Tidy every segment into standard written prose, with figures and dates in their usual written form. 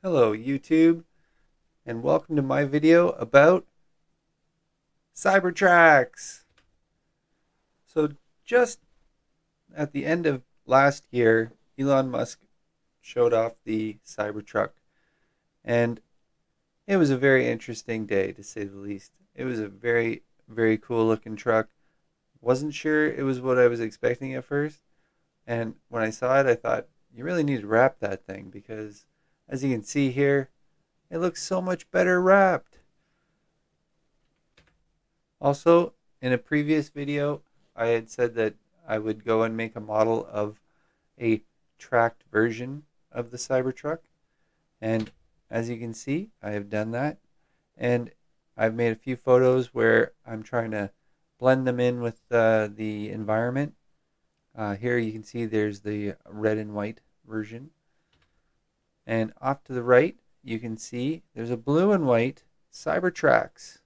Hello YouTube, and welcome to my video about Cybertracks. So just at the end of last year, Elon Musk showed off the Cybertruck, and it was a very interesting day to say the least. It was a very, very cool looking truck. Wasn't sure it was what I was expecting at first, and when I saw it, I thought, you really need to wrap that thing because as you can see here, it looks so much better wrapped. Also, in a previous video, I had said that I would go and make a model of a tracked version of the Cybertruck. And as you can see, I have done that. And I've made a few photos where I'm trying to blend them in with the environment. Here you can see there's the red and white version. And off to the right, you can see there's a blue and white Cybertracks.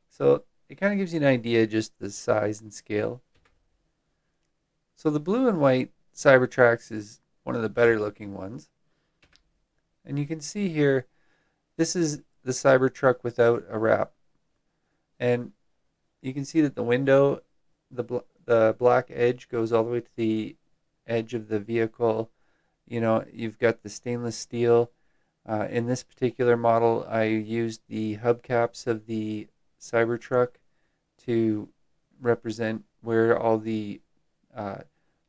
So it kind of gives you an idea just the size and scale. So the blue and white Cybertracks is one of the better looking ones. And you can see here, this is the Cybertruck without a wrap. And you can see that the window, the black edge goes all the way to the edge of the vehicle. You know, you've got the stainless steel. In this particular model, I used the hubcaps of the Cybertruck to represent where all the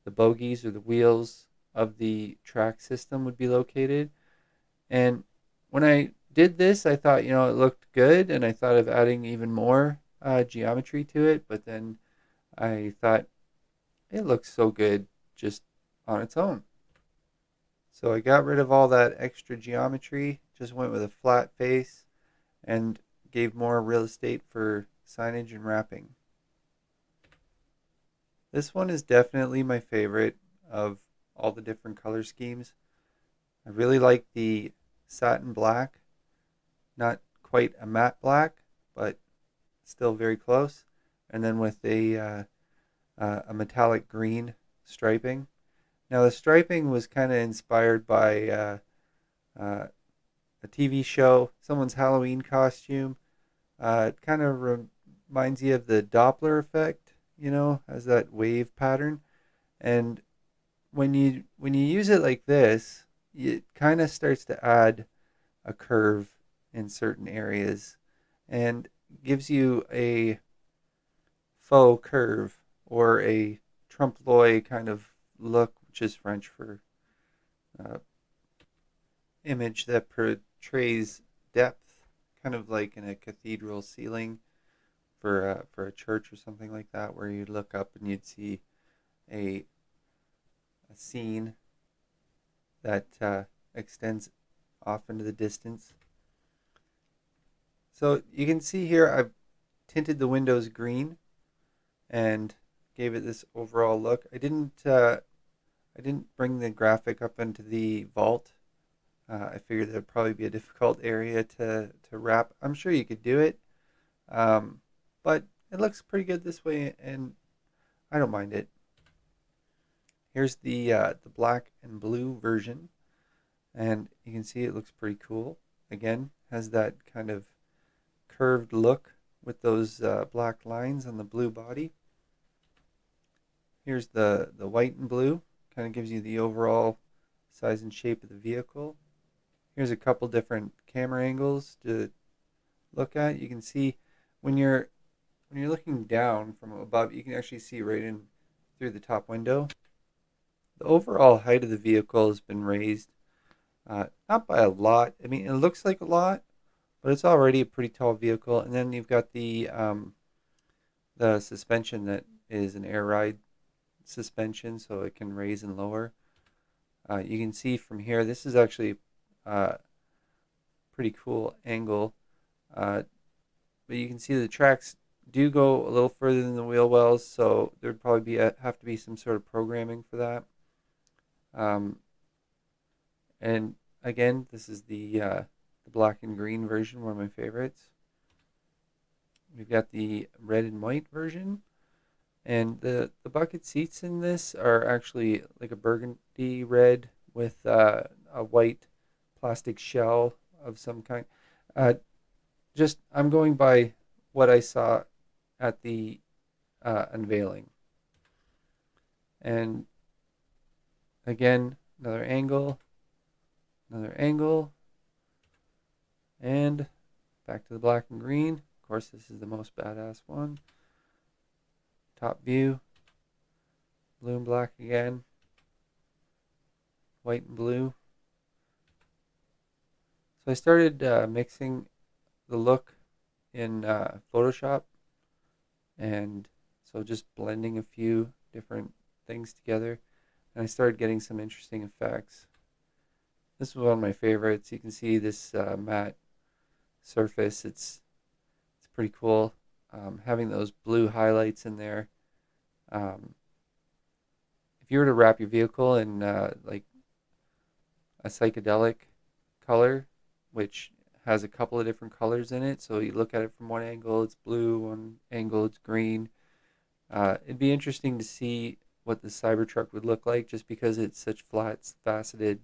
bogies or the wheels of the track system would be located. And when I did this, I thought, it looked good, and I thought of adding even more geometry to it, but then I thought it looks so good just on its own. So I got rid of all that extra geometry, just went with a flat face, and gave more real estate for signage and wrapping. This one is definitely my favorite of all the different color schemes. I really like the satin black, not quite a matte black, but still very close. And then with a metallic green striping. Now the striping was kind of inspired by uh, a TV show, someone's Halloween costume. It kind of reminds you of the Doppler effect, as that wave pattern. And when you use it like this, it kind of starts to add a curve in certain areas and gives you a faux curve or a trompe l'oeil kind of look, which is French for uh, image that portrays depth, kind of like in a cathedral ceiling for a church or something like that, where you'd look up and you'd see a a scene that extends off into the distance. So you can see here I've tinted the windows green and gave it this overall look. I didn't bring the graphic up into the vault. I figured that'd probably be a difficult area to wrap. I'm sure you could do it, but it looks pretty good this way, and I don't mind it. Here's the black and blue version, and you can see it looks pretty cool. Again, has that kind of curved look with those black lines on the blue body. Here's the white and blue, kind of gives you the overall size and shape of the vehicle. Here's a couple different camera angles to look at. You can see when you're looking down from above, you can actually see right in through the top window. The overall height of the vehicle has been raised, not by a lot. I mean, it looks like a lot, but it's already a pretty tall vehicle. And then you've got the suspension that is an air ride suspension, so it can raise and lower. You can see from here, this is actually a pretty cool angle, but you can see the tracks do go a little further than the wheel wells, so there'd probably have to be some sort of programming for that. Um, and again, this is the black and green version, one of my favorites. We've got the red and white version, and the bucket seats in this are actually like a burgundy red with a white plastic shell of some kind. Uh, just I'm going by what I saw at the unveiling. And again, another angle, and back to the black and green. Of course, this is the most badass one. Top view, blue and black again, white and blue. So I started mixing the look in Photoshop, and so just blending a few different things together, and I started getting some interesting effects. This was one of my favorites. You can see this matte surface. It's pretty cool. Having those blue highlights in there. If you were to wrap your vehicle in like a psychedelic color, which has a couple of different colors in it, so you look at it from one angle, it's blue, one angle, it's green. It'd be interesting to see what the Cybertruck would look like, just because it's such flat, faceted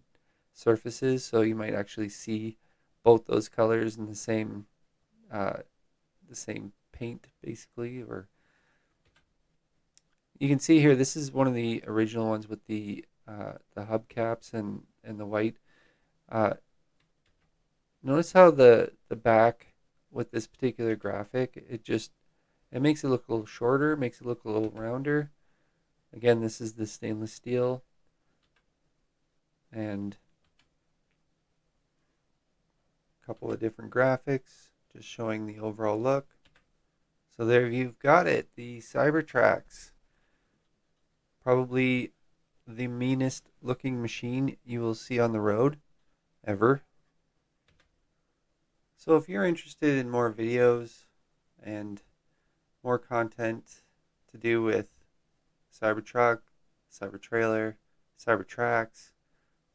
surfaces. So you might actually see both those colors in the same paint, basically. Or you can see here, this is one of the original ones with the hubcaps and the white. Uh, Notice how the back with this particular graphic, it makes it look a little shorter, makes it look a little rounder. Again, this is the stainless steel, and a couple of different graphics just showing the overall look. So there you've got it, the Cybertracks. Probably the meanest looking machine you will see on the road ever. So if you're interested in more videos and more content to do with Cybertruck, Cybertrailer, Cybertracks,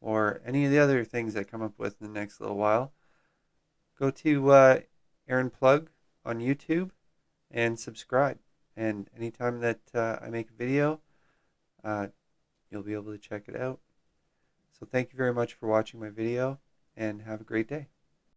or any of the other things I come up with in the next little while, go to Aaron Plug on YouTube and subscribe. And anytime that I make a video, you'll be able to check it out. So thank you very much for watching my video, and have a great day.